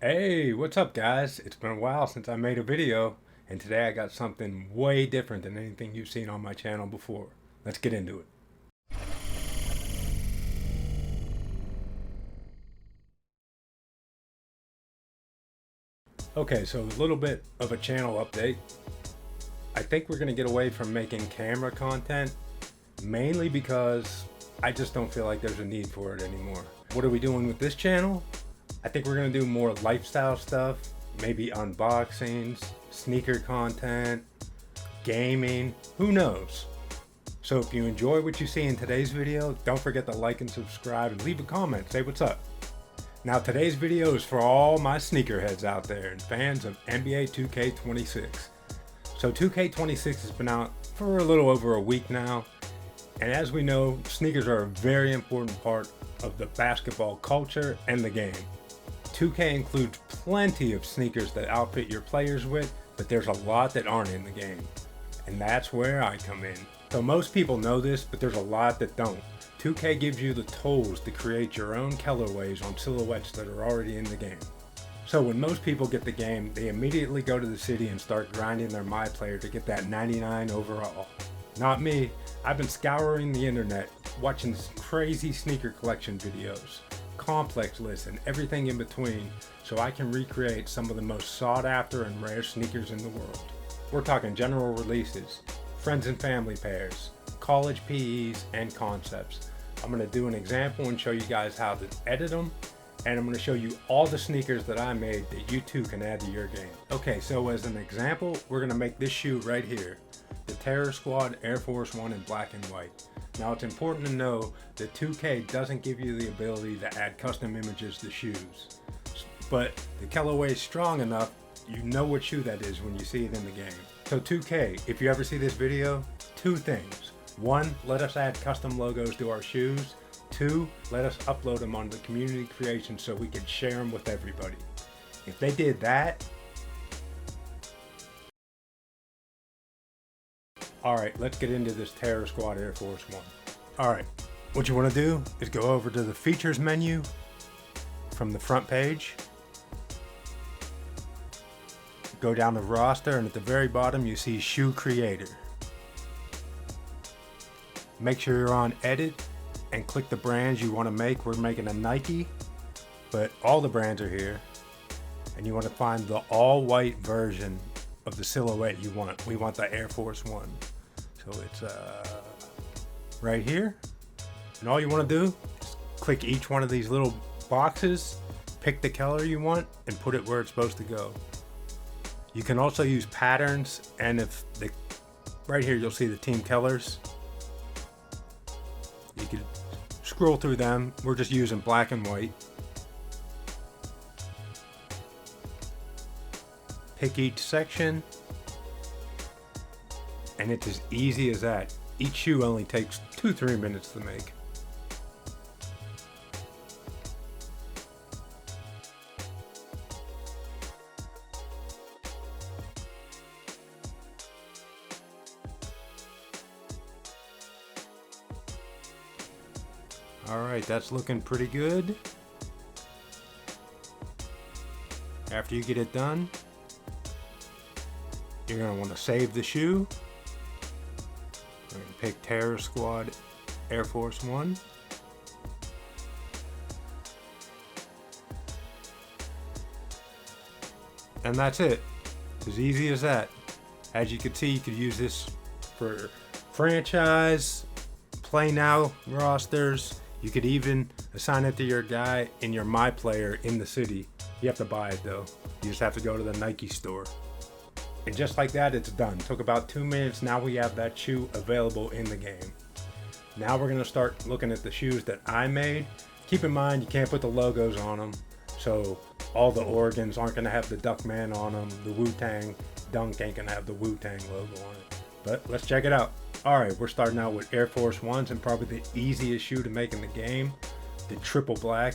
Hey, what's up guys? It's been a while since I made a video, and today I got something way different than anything you've seen on my channel before. Let's get into it. Okay, so a little bit of a channel update. I think we're gonna get away from making camera content, mainly because I just don't feel like there's a need for it anymore. What are we doing with this channel? I think we're gonna do more lifestyle stuff, maybe unboxings, sneaker content, gaming, who knows? So if you enjoy what you see in today's video, don't forget to like and subscribe and leave a comment, say what's up. Now today's video is for all my sneakerheads out there and fans of NBA 2K26. So 2K26 has been out for a little over a week now, and as we know, sneakers are a very important part of the basketball culture and the game. 2K includes plenty of sneakers that outfit your players with, but there's a lot that aren't in the game. And that's where I come in. So most people know this, but there's a lot that don't. 2K gives you the tools to create your own colorways on silhouettes that are already in the game. So when most people get the game, they immediately go to the city and start grinding their myplayer to get that 99 overall. Not me. I've been scouring the internet, watching crazy sneaker collection videos, complex lists, and everything in between, so I can recreate some of the most sought after and rare sneakers in the world. We're talking general releases, friends and family pairs, college PEs, and concepts. I'm going to do an example and show you guys how to edit them, and I'm going to show you all the sneakers that I made that you too can add to your game. Okay, so as an example, we're going to make this shoe right here, the Terror Squad Air Force One in black and white. Now it's important to know that 2K doesn't give you the ability to add custom images to shoes, but the colorway is strong enough you know what shoe that is when you see it in the game. So 2K, if you ever see this video, two things. One, let us add custom logos to our shoes. Two, let us upload them onto the community creation so we can share them with everybody. If they did that, alright, let's get into this Terror Squad Air Force One. Alright, what you want to do is go over to the features menu from the front page. Go down to roster, and at the very bottom you see shoe creator. Make sure you're on edit and click the brands you want to make. We're making a Nike, but all the brands are here, and you want to find the all white version of the silhouette you want. We want the Air Force One, so it's right here, and all you want to do is click each one of these little boxes, pick the color you want, and put it where it's supposed to go. You can also use patterns, and right here you'll see the team colors. You can scroll through them. We're just using black and white. Pick each section, and it's as easy as that. Each shoe only takes 2-3 minutes to make. Alright, that's looking pretty good. After you get it done, you're going to want to save the shoe. We're going to pick Terror Squad Air Force One. And that's it. It's as easy as that. As you can see, you could use this for franchise, play now rosters. You could even assign it to your guy in your myplayer in the city. You have to buy it though. You just have to go to the Nike store. And just like that, it's done. Took about 2 minutes. Now we have that shoe available in the game. Now we're gonna start looking at the shoes that I made. Keep in mind, you can't put the logos on them. So all the Oregons aren't gonna have the Duckman on them. The Wu-Tang Dunk ain't gonna have the Wu-Tang logo on it. But let's check it out. Alright, we're starting out with Air Force Ones, and probably the easiest shoe to make in the game, the triple black,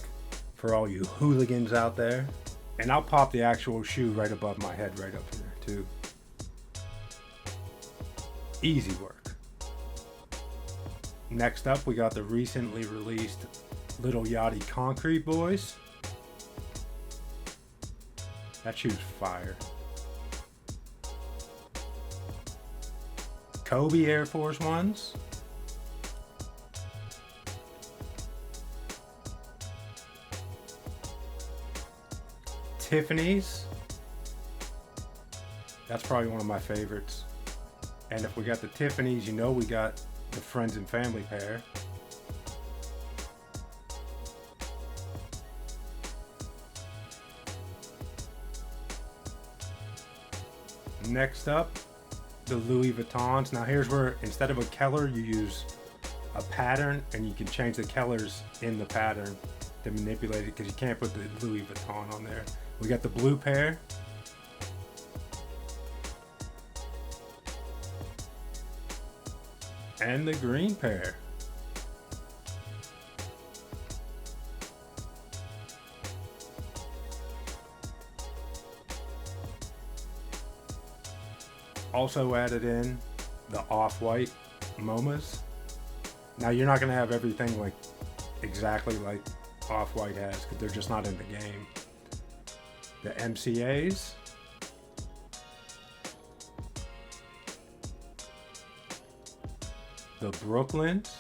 for all you hooligans out there. And I'll pop the actual shoe right above my head right up here too. Easy work. Next up, we got the recently released Little Yachty Concrete Boys. That shoe's fire. Kobe Air Force Ones. Tiffany's. That's probably one of my favorites. And if we got the Tiffany's, you know we got the Friends and Family pair. Next up, the Louis Vuittons. Now here's where instead of a color, you use a pattern, and you can change the colors in the pattern to manipulate it, because you can't put the Louis Vuitton on there. We got the blue pair. And the green pair. Also added in the off-white MoMAs. Now you're not going to have everything like exactly like off-white has, because they're just not in the game. The MCAs. The Brooklyns.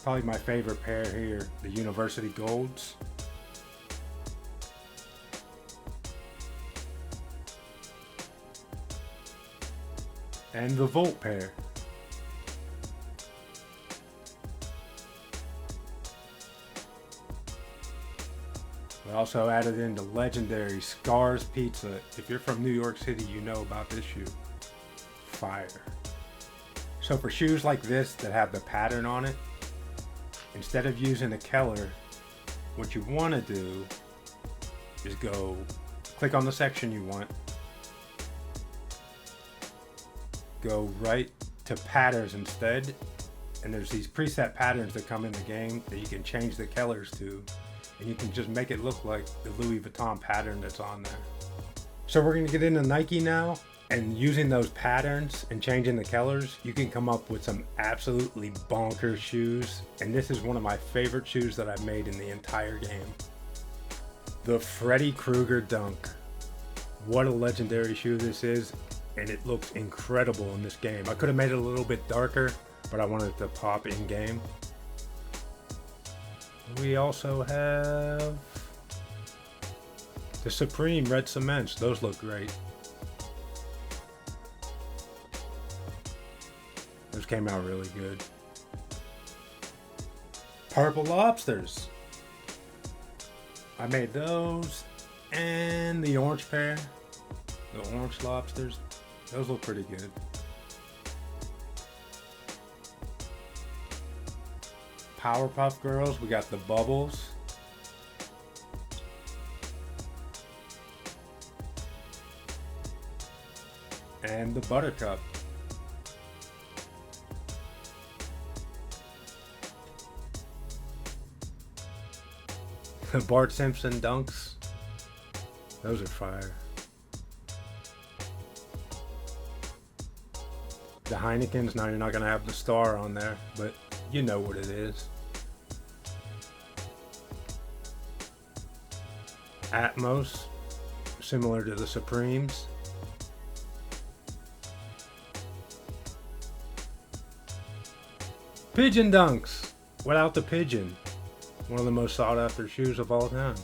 Probably my favorite pair here, the University Golds. And the Volt pair. We also added in the legendary Scars Pizza. If you're from New York City, you know about this shoe. Fire. So for shoes like this that have the pattern on it, instead of using a color, what you want to do is go click on the section you want, go right to patterns instead, and there's these preset patterns that come in the game that you can change the colors to, and you can just make it look like the Louis Vuitton pattern that's on there. So we're going to get into Nike now, and using those patterns and changing the colors, you can come up with some absolutely bonkers shoes, and this is one of my favorite shoes that I've made in the entire game. The Freddy Krueger Dunk. What a legendary shoe this is, and it looks incredible in this game. I could have made it a little bit darker, but I wanted it to pop in game. We also have the Supreme Red Cements. Those look great. Those came out really good. Purple Lobsters. I made those, and the orange pair, the orange lobsters. Those look pretty good. Powerpuff Girls, we got the Bubbles. And the Buttercup. The Bart Simpson Dunks. Those are fire. The Heinekens, now you're not going to have the star on there, but you know what it is. Atmos, similar to the Supremes. Pigeon Dunks, without the pigeon. One of the most sought after shoes of all time.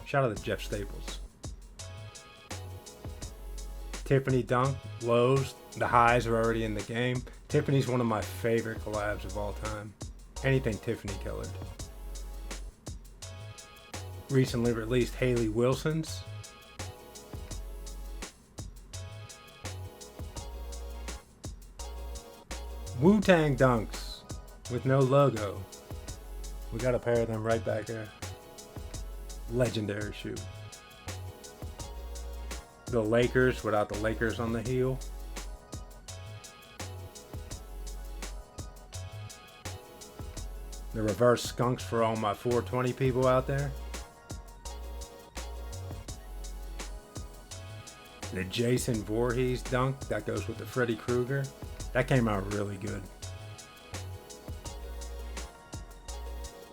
Shout out to Jeff Staples. Tiffany Dunk, lows. The highs are already in the game. Tiffany's one of my favorite collabs of all time. Anything Tiffany colored. Recently released Haley Wilson's. Wu-Tang Dunks with no logo. We got a pair of them right back there. Legendary shoe. The Lakers without the Lakers on the heel. The reverse skunks for all my 420 people out there. The Jason Voorhees dunk that goes with the Freddy Krueger. That came out really good.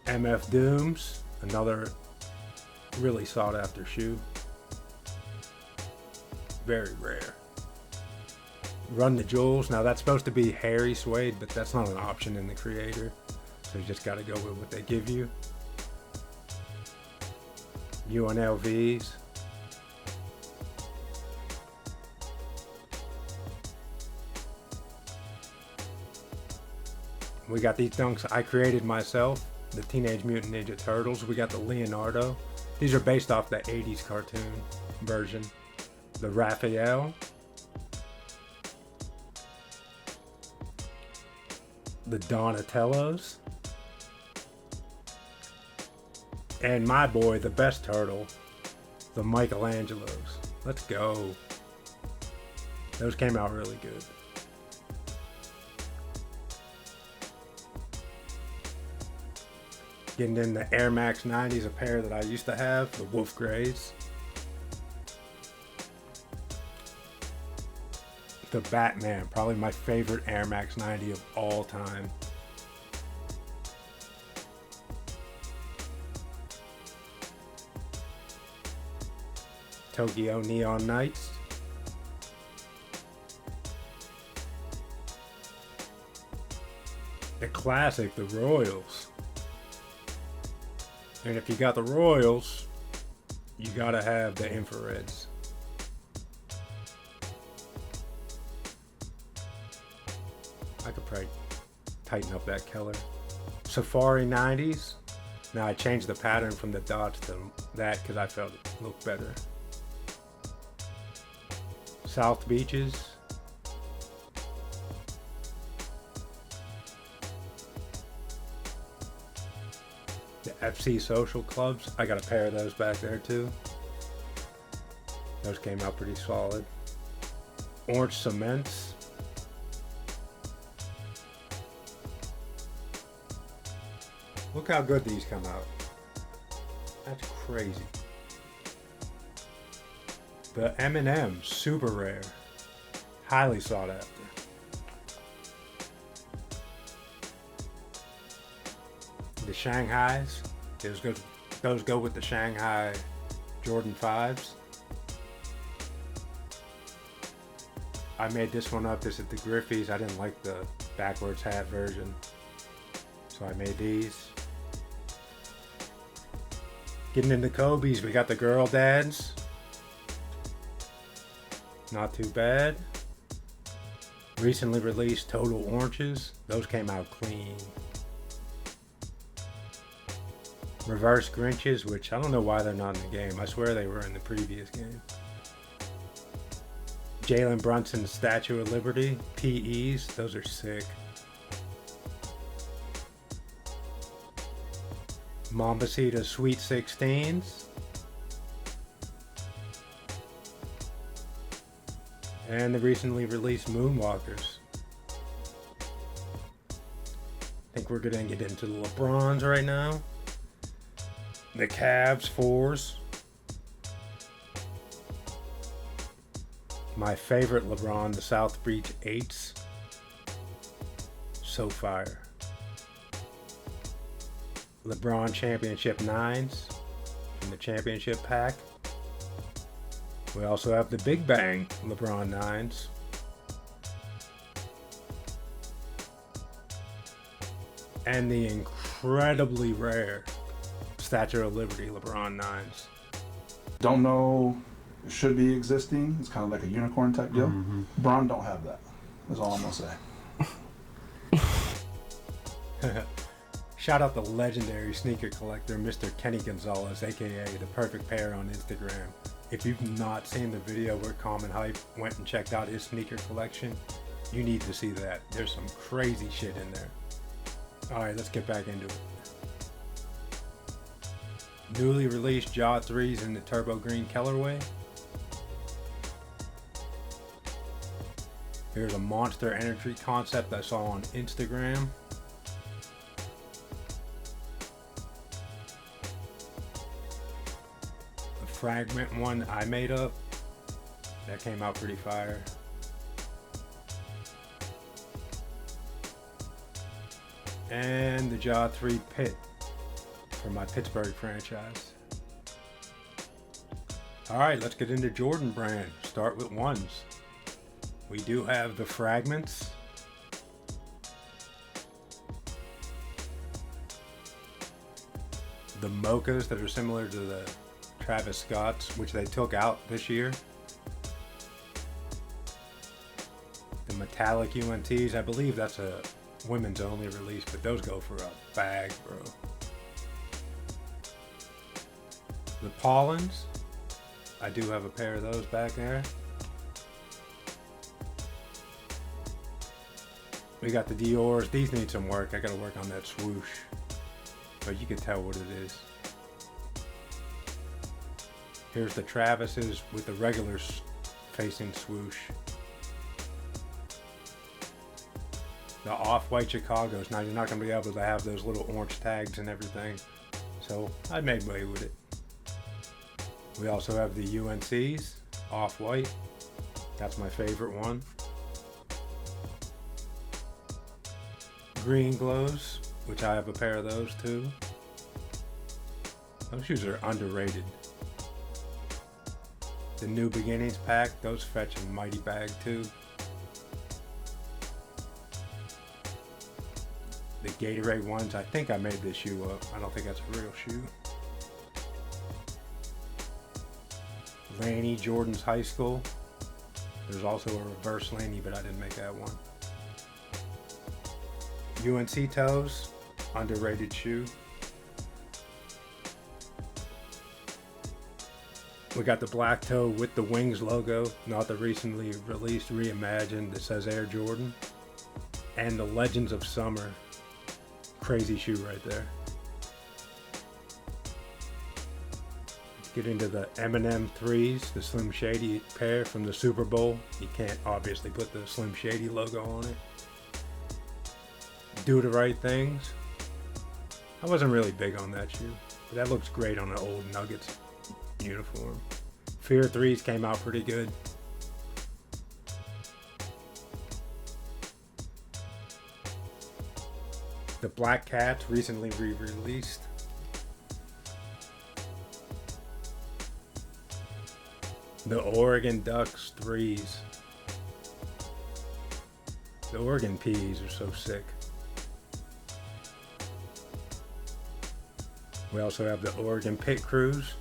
MF Dooms, another really sought after shoe. Very rare. Run the Jewels. Now that's supposed to be hairy suede, but that's not an option in the Creator. So you just got to go with what they give you. UNLVs. We got these dunks I created myself, the Teenage Mutant Ninja Turtles. We got the Leonardo. These are based off the 80s cartoon version. The Raphael. The Donatellos. And my boy, the best turtle, the Michelangelos. Let's go. Those came out really good. Getting in the Air Max 90s, a pair that I used to have, the Wolf Grays. The Batman, probably my favorite Air Max 90 of all time. Tokyo Neon Nights. The classic, the Royals. And if you got the Royals, you gotta have the infrareds. I could probably tighten up that color. Safari 90s. Now I changed the pattern from the dots to that because I felt it looked better. South Beaches. The FC Social Clubs. I got a pair of those back there too. Those came out pretty solid. Orange Cements. Look how good these come out. That's crazy. The M&M, super rare. Highly sought after. The Shanghais, those go with the Shanghai Jordan 5s. I made this one up. This is the Griffey's. I didn't like the backwards hat version, so I made these. Getting into Kobe's, we got the Girl Dads. Not too bad. Recently released Total Oranges. Those came out clean. Reverse Grinches, which I don't know why they're not in the game. I swear they were in the previous game. Jalen Brunson's Statue of Liberty. PEs. Those are sick. Mombasita Sweet 16s. And the recently released Moonwalkers. I think we're gonna get into the LeBrons right now. The Cavs 4s. My favorite LeBron, the South Beach 8s. So fire. LeBron Championship 9s from the championship pack. We also have the Big Bang LeBron 9s. And the incredibly rare Statue of Liberty LeBron 9s. Don't know, it should be existing. It's kind of like a unicorn type deal. Mm-hmm. Bron don't have that. That's all I'm going to say. Shout out the legendary sneaker collector, Mr. Kenny Gonzalez, aka The Perfect Pair on Instagram. If you've not seen the video where Common Hype went and checked out his sneaker collection, you need to see that. There's some crazy shit in there. Alright, let's get back into it. Newly released Jaw 3s in the Turbo Green colorway. Here's a Monster Energy concept I saw on Instagram. A Fragment one I made up. That came out pretty fire. And the Jaw 3 Pit. for my Pittsburgh franchise. All right, let's get into Jordan brand. Start with ones. We do have the Fragments. The Mochas that are similar to the Travis Scotts, which they took out this year. The metallic UNTs, I believe that's a women's only release, but those go for a bag, bro. The Pollens, I do have a pair of those back there. We got the Dior's. These need some work. I gotta work on that swoosh, but you can tell what it is. Here's the Travis's with the regular facing swoosh. The Off-White Chicago's. Now you're not going to be able to have those little orange tags and everything. So I made way with it. We also have the UNC's Off-White. That's my favorite one. Green Glows, which I have a pair of those too. Those shoes are underrated. The New Beginnings pack, those fetch a mighty bag too. The Gatorade ones, I think I made this shoe up. I don't think that's a real shoe. Laney Jordan's High School. There's also a reverse Laney, but I didn't make that one. UNC Toes, underrated shoe. We got the black toe with the Wings logo, not the recently released reimagined that says Air Jordan. And the Legends of Summer. Crazy shoe right there. Let's get into the M&M 3s, the Slim Shady pair from the Super Bowl. You can't obviously put the Slim Shady logo on it. Do the Right Things. I wasn't really big on that shoe, but that looks great on an old Nuggets uniform. Fear 3s came out pretty good. The Black Cats recently re-released. The Oregon Ducks 3s. The Oregon Peas are so sick. We also have the Oregon Pit Crews.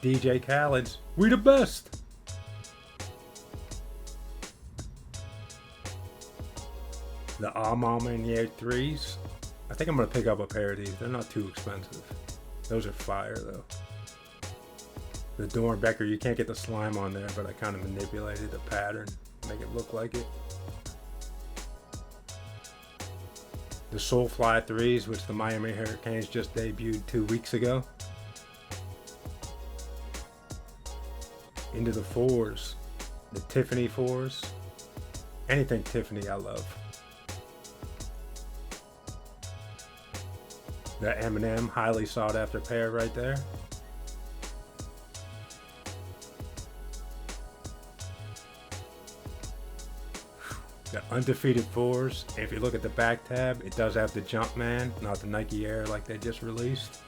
DJ Khaled's We the Best. The Almanac 3s. I think I'm going to pick up a pair of these. They're not too expensive. Those are fire though. The Dornbecker, you can't get the slime on there, but I kind of manipulated the pattern, make it look like it. The Soulfly 3s, which the Miami Hurricanes just debuted 2 weeks ago. Into the 4s. The Tiffany 4s. Anything Tiffany I love. The M&M, highly sought after pair right there. The Undefeated 4s. If you look at the back tab, it does have the Jumpman, not the Nike Air like they just released.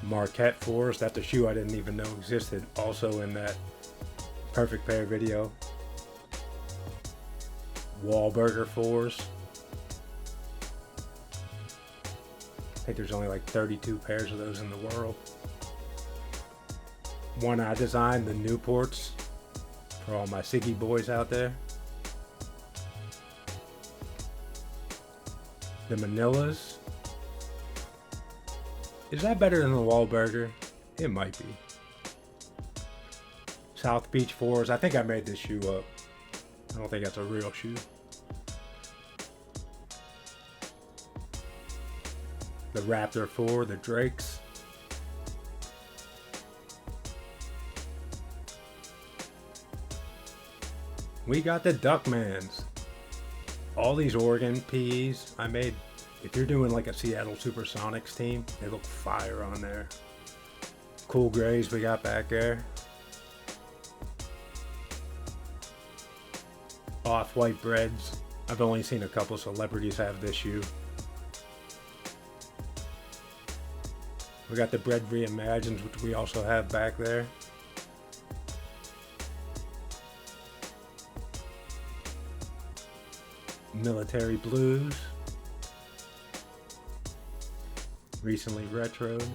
Marquette 4s. That's a shoe I didn't even know existed. Also in that Perfect Pair video. Wahlburger 4s. I think there's only like 32 pairs of those in the world. One I designed, the Newports, for all my Siggy boys out there. The Manilas. Is that better than the Wahlburger? It might be. South Beach 4s. I think I made this shoe up. I don't think that's a real shoe. The Raptor 4, the Drakes. We got the Duckmans. All these Oregon PEs I made. If you're doing like a Seattle Supersonics team, they look fire on there. Cool grays we got back there. Off-white breads. I've only seen a couple celebrities have this shoe. We got the bread reimagined, which we also have back there. Military blues. Recently retroed.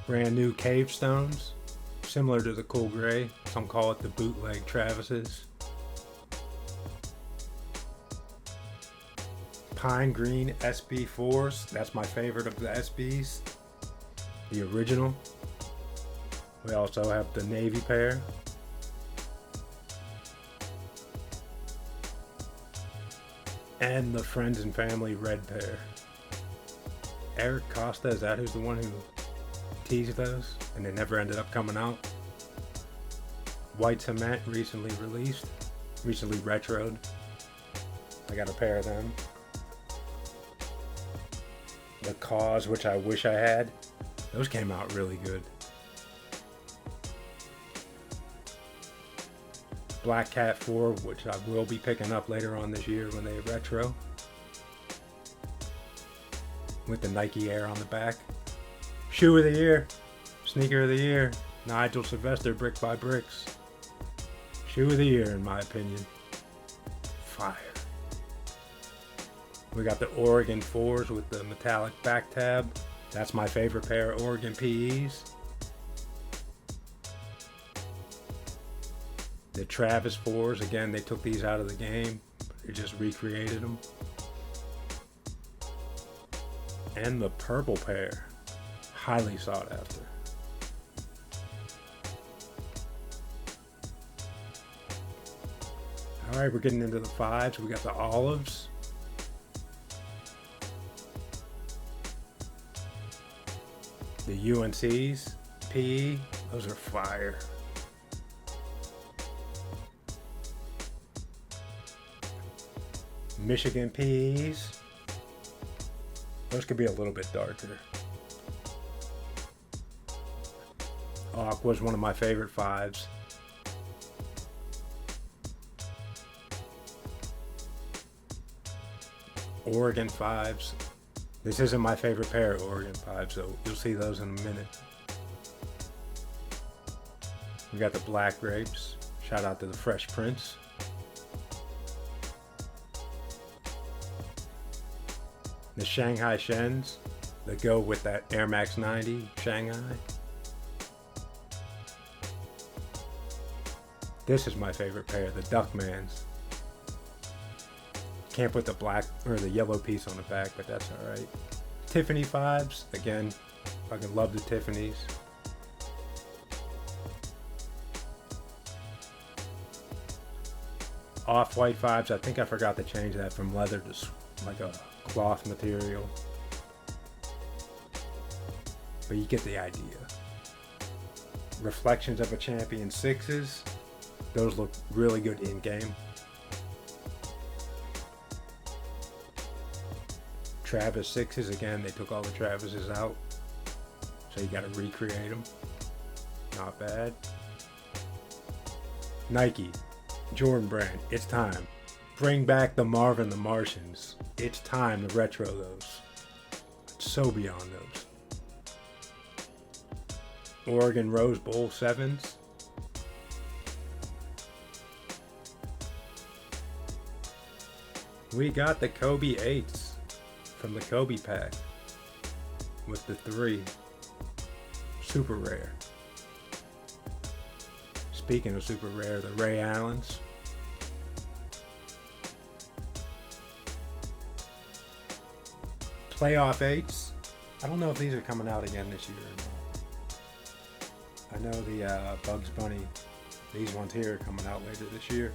Brand new cave stones. Similar to the cool gray. Some call it the bootleg Travis's. Pine green SB4s. That's my favorite of the SBs. The original. We also have the navy pair. And the friends and family red pair. Eric Costa, is that who's the one who teased those? And they never ended up coming out. White cement, recently released. Recently retroed. I got a pair of them. The Cause, which I wish I had. Those came out really good. Black Cat 4, which I will be picking up later on this year when they retro. With the Nike Air on the back. Shoe of the year. Sneaker of the year. Nigel Sylvester, Brick by Bricks. Shoe of the year, in my opinion. Fire. We got the Oregon 4s with the metallic back tab. That's my favorite pair of Oregon PEs. The Travis 4s, again, they took these out of the game. They just recreated them. And the purple pair. Highly sought after. Alright, we're getting into the 5s. We got the olives. The UNC's PE, those are fire. Michigan PEs, those could be a little bit darker. Aqua's one of my favorite 5s. Oregon 5s. This isn't my favorite pair of Oregon 5s, so you'll see those in a minute. We got the Black Grapes. Shout out to the Fresh Prince. The Shanghai Shens that go with that Air Max 90 Shanghai. This is my favorite pair, the Duckmans. Can't put the black or the yellow piece on the back, but that's alright. Tiffany 5s, again, fucking love the Tiffany's. Off-white 5s, I think I forgot to change that from leather to like a cloth material. But you get the idea. Reflections of a Champion 6s, those look really good in game. Travis 6s, again, they took all the Travises out, so you gotta recreate them. Not bad. Nike, Jordan brand, it's time. Bring back the Marvin the Martians. It's time to retro those. It's so beyond those. Oregon Rose Bowl 7s. We got the Kobe 8s. From the Kobe pack with the 3 super rare. Speaking of super rare, the Ray Allens. Playoff 8s. I don't know if these are coming out again this year or not. I know the Bugs Bunny, these ones here are coming out later this year.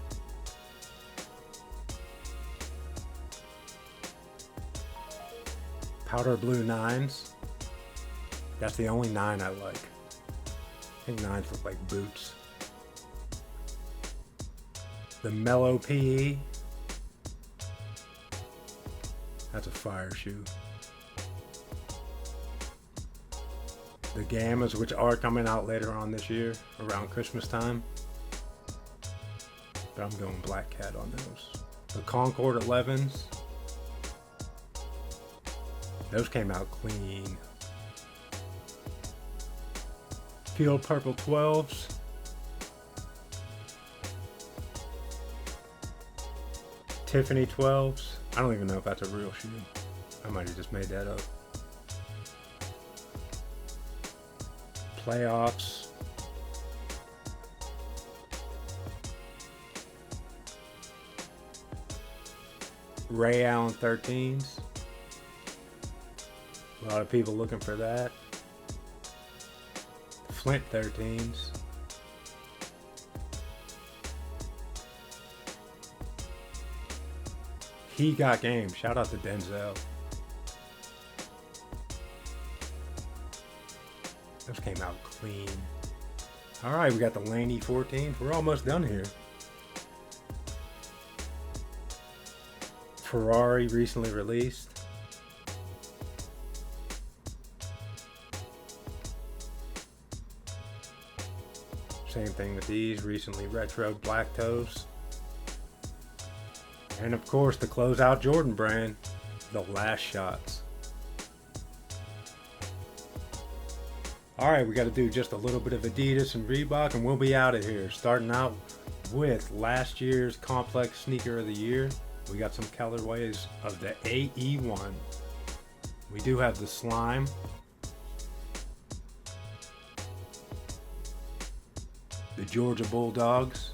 Powder blue 9s. That's the only 9 I like. I think 9s look like boots. The Mellow PE. That's a fire shoe. The Gammas, which are coming out later on this year, around Christmas time. but I'm going Black Cat on those. The Concord 11s, those came out clean. Field Purple 12s. Tiffany 12s. I don't even know if that's a real shoe. I might have just made that up. Playoffs. Ray Allen 13s. A lot of people looking for that. Flint 13s. He got game. Shout out to Denzel. Those came out clean. Alright, we got the Laney 14s. We're almost done here. Ferrari recently released. Same thing with these, recently retroed black toes. And of course the closeout Jordan brand, the Last Shots. Alright, we got to do just a little bit of Adidas and Reebok and we'll be out of here. Starting out with last year's Complex Sneaker of the Year. We got some colorways of the AE1. We do have the Slime. The Georgia Bulldogs.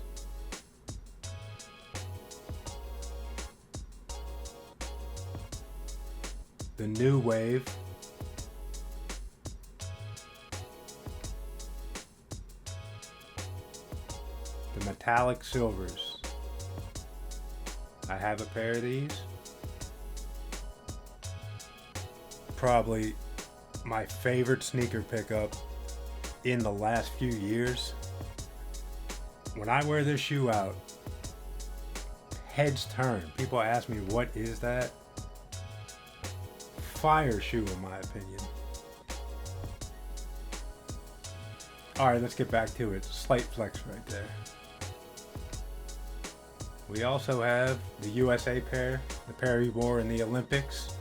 The New Wave. The Metallic Silvers. I have a pair of these. Probably my favorite sneaker pickup in the last few years. When I wear this shoe out, heads turn. People ask me, what is that? Fire shoe, in my opinion. Alright, let's get back to it. Slight flex right there. We also have the USA pair, the pair he wore in the Olympics.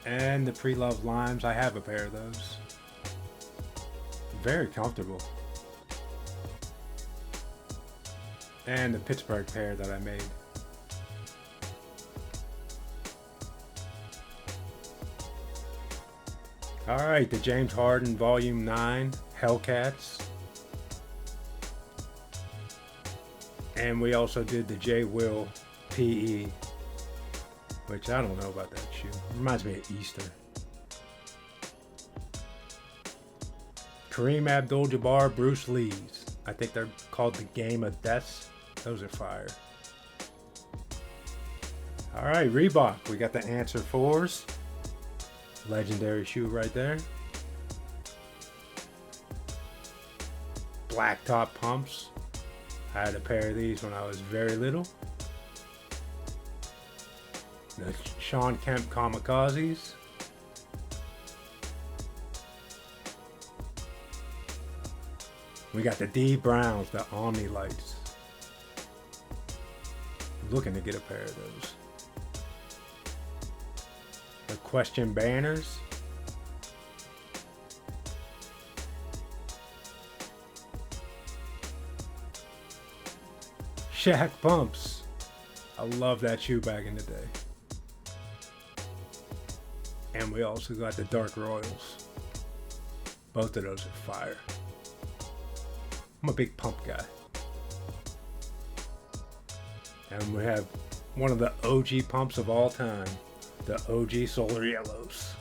And the Pre-Loved Limes, I have a pair of those. Very comfortable. And the Pittsburgh pair that I made. Alright, the James Harden Volume 9 Hellcats. And we also did the J. Will PE, which I don't know about that shoe. Reminds me of Easter. Kareem Abdul-Jabbar Bruce Lee's. I think they're called the Game of Deaths. Those are fire. Alright, Reebok. We got the Answer 4s. Legendary shoe right there. Black top pumps. I had a pair of these when I was very little. The Sean Kemp Kamikazes. We got the D Browns, the Omni Lights. Looking to get a pair of those. The Question Banners. Shaq Pumps. I love that shoe back in the day. And we also got the Dark Royals. Both of those are fire. I'm a big pump guy. And we have one of the OG pumps of all time. The OG Solar Yellows.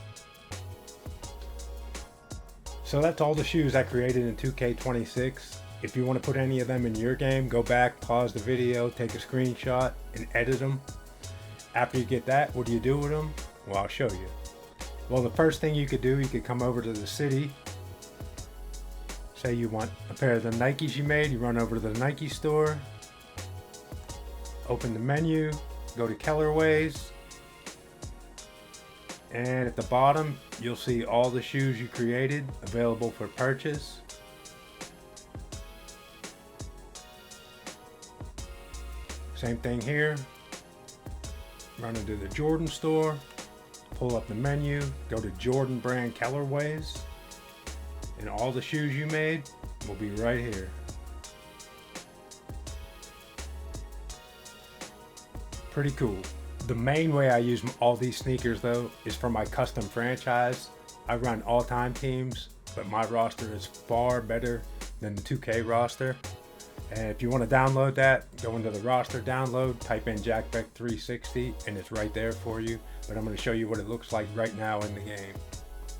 So that's all the shoes I created in 2K26. If you want to put any of them in your game, go back, pause the video, take a screenshot, and edit them. After you get that, what do you do with them? Well, I'll show you. Well, the first thing you could do, you could come over to the city. Say you want a pair of the Nikes you made, you run over to the Nike store. Open the menu, go to colorways. And at the bottom, you'll see all the shoes you created available for purchase. Same thing here. Run into the Jordan store, pull up the menu, go to Jordan brand colorways, and all the shoes you made will be right here. Pretty cool. The main way I use all these sneakers though is for my custom franchise. I run all-time teams, but my roster is far better than the 2K roster. And if you want to download that, go into the roster download, type in JackBeck360, and it's right there for you. But I'm going to show you what it looks like right now in the game.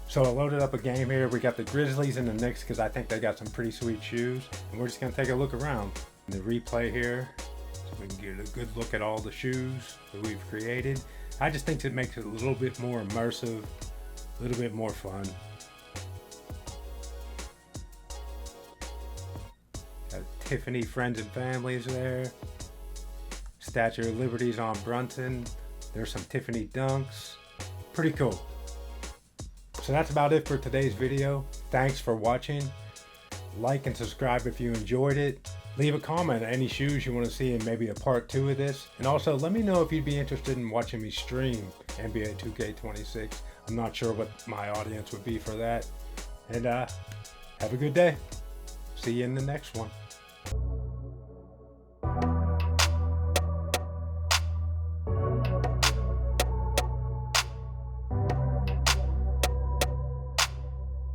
So I loaded up a game here. We got the Grizzlies and the Knicks because I think they got some pretty sweet shoes. And we're just going to take a look around. The replay here, so we can get a good look at all the shoes that we've created. I just think it makes it a little bit more immersive, a little bit more fun. Got Tiffany Friends and Families there. Statue of Liberty's on Brunson. There's some Tiffany Dunks. Pretty cool. So that's about it for today's video. Thanks for watching. Like and subscribe if you enjoyed it. Leave a comment on any shoes you want to see in maybe a part 2 of this. And also let me know if you'd be interested in watching me stream NBA 2K26. I'm not sure what my audience would be for that. And have a good day. See you in the next one.